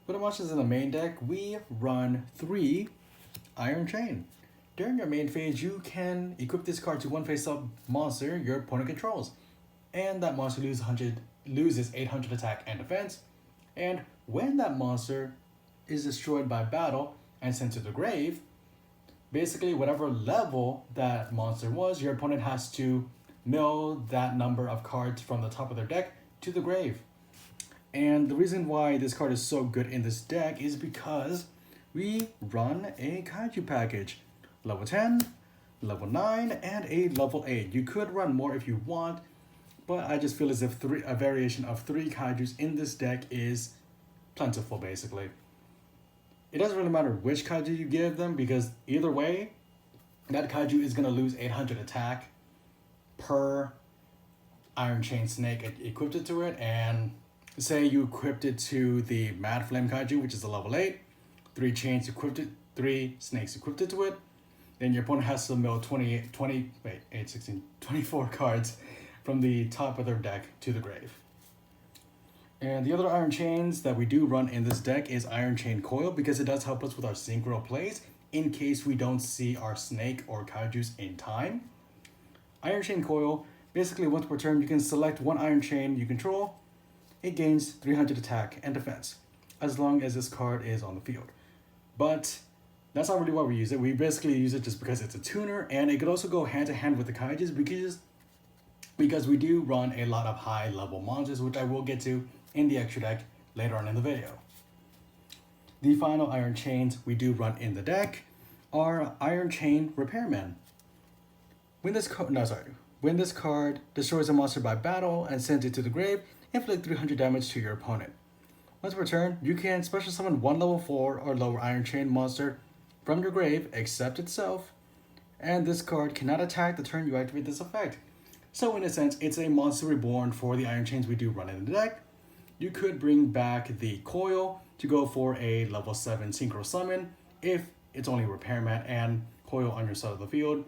For the monsters in the main deck, we run 3 Iron Chain. During your main phase, you can equip this card to one face-up monster your opponent controls, and that monster loses 800 attack and defense. And when that monster is destroyed by battle and sent to the grave, basically whatever level that monster was, your opponent has to mill that number of cards from the top of their deck to the grave. And the reason why this card is so good in this deck is because we run a Kaiju package. Level 10, level 9, and a level 8. You could run more if you want, but I just feel as if a variation of 3 Kaijus in this deck is plentiful, basically. It doesn't really matter which Kaiju you give them, because either way, that Kaiju is going to lose 800 attack per Iron Chain Snake equipped to it, and say you equipped it to the Mad Flame Kaiju, which is a level 8, 3 chains equipped it, 3 snakes equipped to it, then your opponent has to mill 24 cards from the top of their deck to the grave. And the other Iron Chains that we do run in this deck is Iron Chain Coil, because it does help us with our synchro plays in case we don't see our snake or kaijus in time. Iron Chain Coil, basically once per turn you can select one Iron Chain you control. It gains 300 attack and defense, as long as this card is on the field. But that's not really why we use it. We basically use it just because it's a tuner, and it could also go hand to hand with the kaijus because we do run a lot of high level monsters, which I will get to in the extra deck later on in the video. The final Iron Chains we do run in the deck are Iron Chain Repairman. When this card destroys a monster by battle and sends it to the grave, inflict 300 damage to your opponent. Once per turn, you can special summon one level 4 or lower Iron Chain monster from your grave except itself, and this card cannot attack the turn you activate this effect. So in a sense, it's a monster reborn for the Iron Chains we do run in the deck. You could bring back the Coil to go for a level 7 Synchro Summon if it's only Repairman and Coil on your side of the field.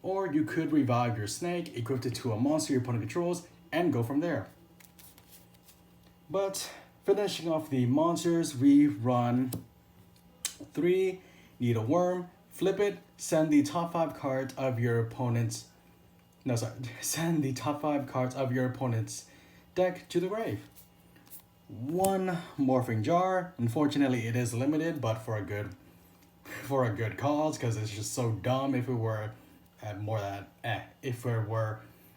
Or you could revive your Snake, equip it to a monster your opponent controls, and go from there. But finishing off the monsters, we run 3 Needle Worm, flip it, send the top 5 cards of your opponent's send the top 5 cards of your opponent's deck to the grave. 1 Morphing Jar. Unfortunately, it is limited, but for a good cause, because it's just so dumb if it were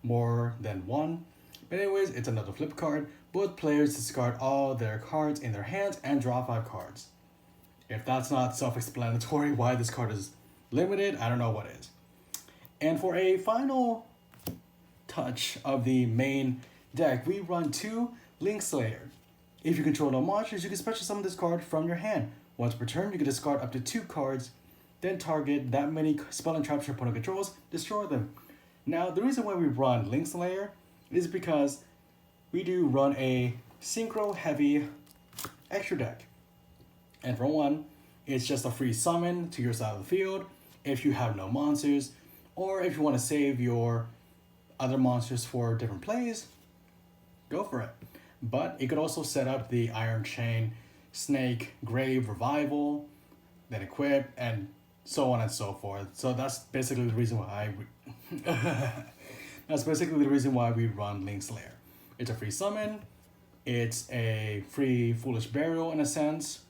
more than 1. But anyways, it's another flip card. Both players discard all their cards in their hands and draw 5 cards. If that's not self-explanatory why this card is limited, I don't know what is. And for a final touch of the main deck, we run 2 Link Slayer. If you control no monsters, you can special summon this card from your hand. Once per turn, you can discard up to 2 cards, then target that many spell and traps your opponent controls, destroy them. Now, the reason why we run Link Slayer is because we do run a synchro heavy extra deck. And for one, it's just a free summon to your side of the field if you have no monsters, or if you want to save your other monsters for different plays, go for it. But it could also set up the Iron Chain Snake Grave Revival, then equip, and so on and so forth. So that's basically the reason why we run Link Slayer. It's a free summon, it's a free Foolish Burial in a sense,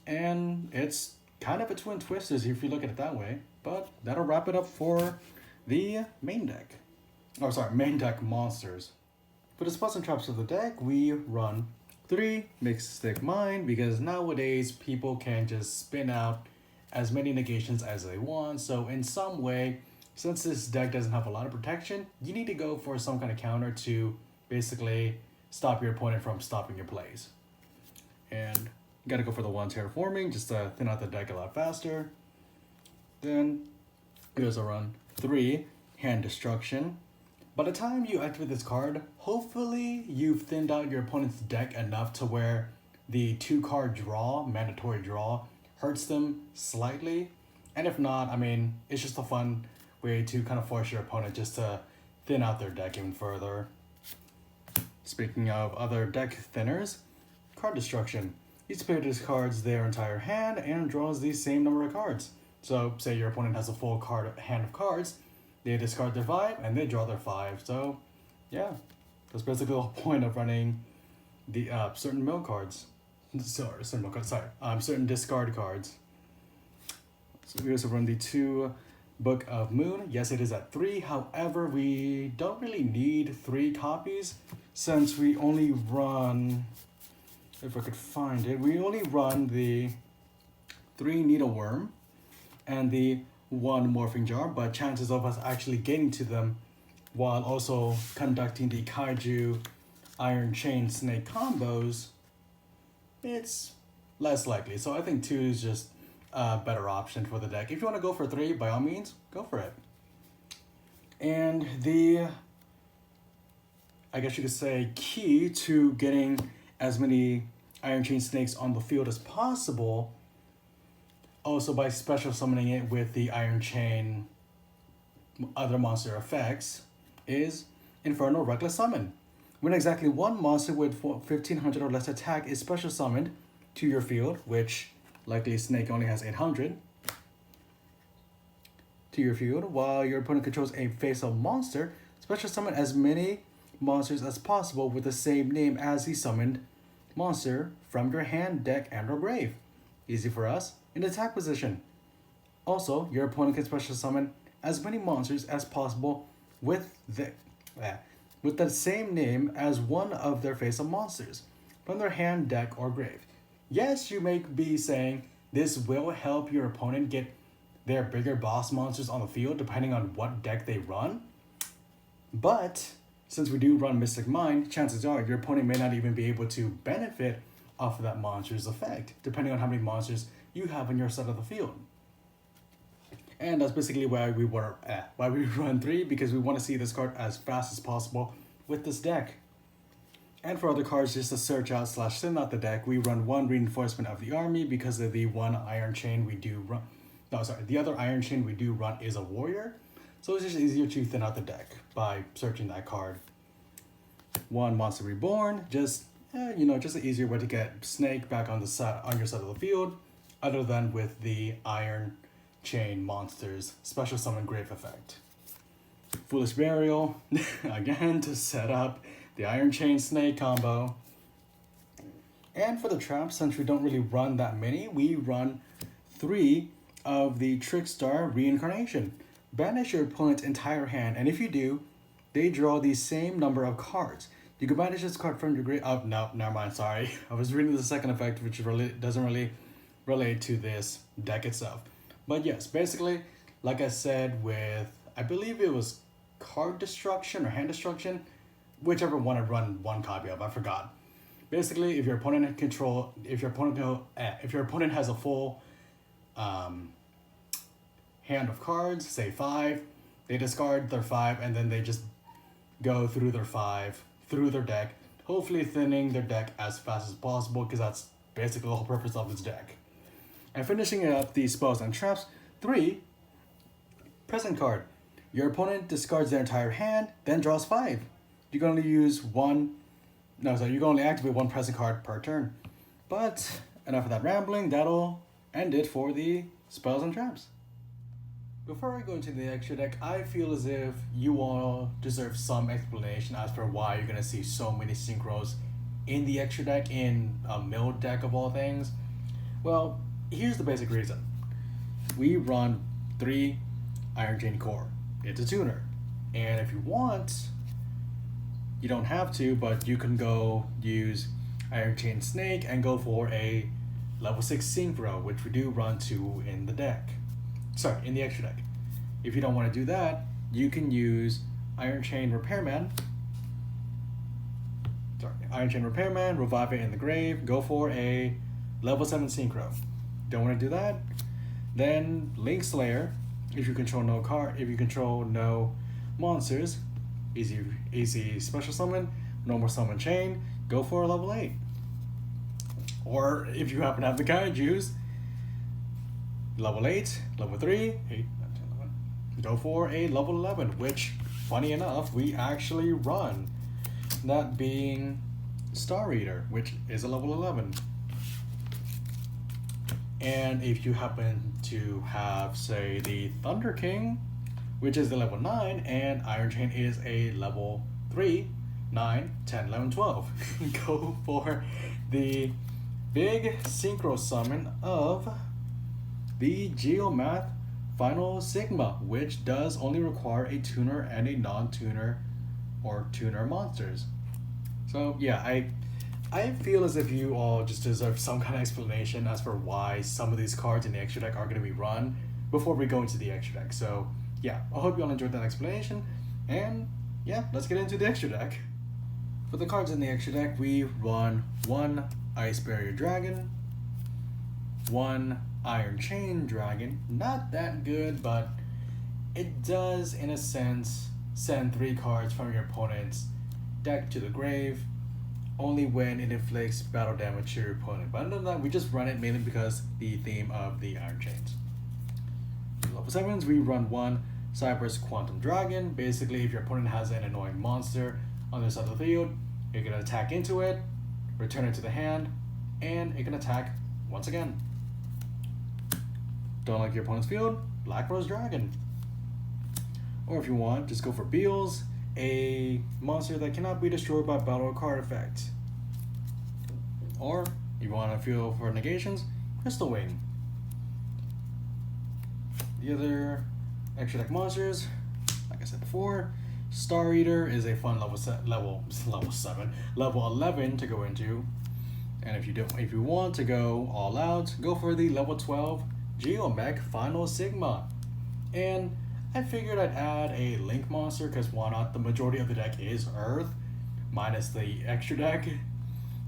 and it's kind of a Twin Twisters if you look at it that way. But that'll wrap it up for the main deck. Main deck monsters. For the spells and traps of the deck, we run 3 Mixed Stick Mine, because nowadays people can just spin out as many negations as they want. So in some way, since this deck doesn't have a lot of protection, you need to go for some kind of counter to basically stop your opponent from stopping your plays. And you gotta go for the 1 Terraforming just to thin out the deck a lot faster. Then we also run 3 Hand Destruction. By the time you activate this card, hopefully you've thinned out your opponent's deck enough to where the 2-card draw, mandatory draw, hurts them slightly. And if not, I mean, it's just a fun way to kind of force your opponent just to thin out their deck even further. Speaking of other deck thinners, Card Destruction. each player discards their entire hand and draws the same number of cards. So, say your opponent has a full hand of cards, they discard their 5 and they draw their 5. So, yeah, that's basically the whole point of running the certain mill cards. Certain discard cards. So we also run the 2 Book of Moon. Yes, it is at 3. However, we don't really need 3 copies since we only run, if I could find it, we only run the 3 Needleworm and the 1 Morphing Jar, but chances of us actually getting to them while also conducting the Kaiju Iron Chain Snake combos, it's less likely. So I think 2 is just a better option for the deck. If you want to go for 3, by all means, go for it. And the, I guess you could say, key to getting as many Iron Chain Snakes on the field as possible, also by special summoning it with the Iron Chain other monster effects, is Infernal Reckless Summon. When exactly 1 monster with 1500 or less attack is special summoned to your field, which likely Snake only has 800, to your field, while your opponent controls a face-up monster, special summon as many monsters as possible with the same name as the summoned monster from your hand, deck, and or grave. Easy for us. In attack position. Also, your opponent can special summon as many monsters as possible with the same name as one of their face-up monsters from their hand, deck, or grave. Yes, you may be saying this will help your opponent get their bigger boss monsters on the field depending on what deck they run. But since we do run Mystic Mind, chances are your opponent may not even be able to benefit off of that monster's effect, depending on how many monsters you have on your side of the field. And that's basically why we run 3, because we want to see this card as fast as possible with this deck. And for other cards, just to search out / send out the deck, we run 1 Reinforcement of the Army because of the 1 Iron Chain we do run. No, sorry, the other Iron Chain we do run is a Warrior. So it's just easier to thin out the deck by searching that card. 1 Monster Reborn, just an easier way to get Snake back on your side of the field, other than with the Iron Chain monsters special summon grave effect. Foolish Burial, again to set up the Iron Chain Snake combo. And for the traps, since we don't really run that many, we run 3 of the Trickstar Reincarnation. Banish your opponent's entire hand, and if you do, they draw the same number of cards. You can banish this card from your grave. Oh, no, never mind, sorry. I was reading the second effect, which doesn't really relate to this deck itself. But yes, basically, like I said with, I believe it was Card Destruction or Hand Destruction, whichever one I run 1 copy of, I forgot. Basically, if your opponent has a full hand of cards, say 5, they discard their 5 and then they just go through their 5 through their deck, hopefully thinning their deck as fast as possible, because that's basically the whole purpose of this deck. And finishing up the spells and traps, 3, present card. Your opponent discards their entire hand, then draws 5. You can only you can only activate 1 present card per turn. But enough of that rambling, that'll end it for the spells and traps. Before I go into the extra deck, I feel as if you all deserve some explanation as for why you're gonna see so many synchros in the extra deck, in a mill deck of all things. Well, here's the basic reason. We run 3 Iron Chain Core. It's a tuner. And if you want, you don't have to, but you can go use Iron Chain Snake and go for a level 6 Synchro, which we do run 2 in the deck. Sorry, in the extra deck. If you don't want to do that, you can use Iron Chain Repairman. Iron Chain Repairman, revive it in the grave, go for a level 7 Synchro. Don't want to do that? Then Link Slayer, if you control no monsters, easy special summon, normal summon chain, go for a level 8. Or if you happen to have the Kaijus, level 8, level 3, 8, 9, 10, 11, go for a level 11, which, funny enough, we actually run. That being Star Eater, which is a level 11. And if you happen to have, say, the Thunder King, which is the level 9, and Iron Chain is a level 3, 9, 10, 11, 12, go for the big synchro summon of the Geomath Final Sigma, which does only require a tuner and a non-tuner or tuner monsters. So yeah, I feel as if you all just deserve some kind of explanation as for why some of these cards in the extra deck are going to be run before we go into the extra deck. So yeah, I hope you all enjoyed that explanation, and yeah, let's get into the extra deck. For the cards in the extra deck, we run one Ice Barrier Dragon, one Iron Chain Dragon. Not that good, but it does, in a sense, send 3 cards from your opponent's deck to the grave, only when it inflicts battle damage to your opponent. But other than that, we just run it mainly because the theme of the Iron Chains. For level 7s, we run one Cyber's Quantum Dragon. Basically, if your opponent has an annoying monster on their side of the field, you can attack into it, return it to the hand, and it can attack once again. Don't like your opponent's field? Black Rose Dragon. Or if you want, just go for Beals, a monster that cannot be destroyed by battle or card effect. Or, if you want to feel for negations, Crystal Wing. The other extra deck monsters, like I said before, Star Eater is a fun level 11 to go into. And if you want to go all out, go for the level 12 Geomech Final Sigma. And I figured I'd add a Link monster, because why not? The majority of the deck is Earth, minus the extra deck.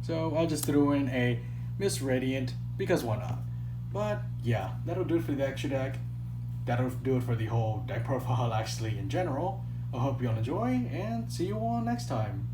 So I just threw in a Miss Radiant, because why not? But yeah, that'll do it for the extra deck. That'll do it for the whole deck profile actually in general. I hope you all enjoy, and see you all next time.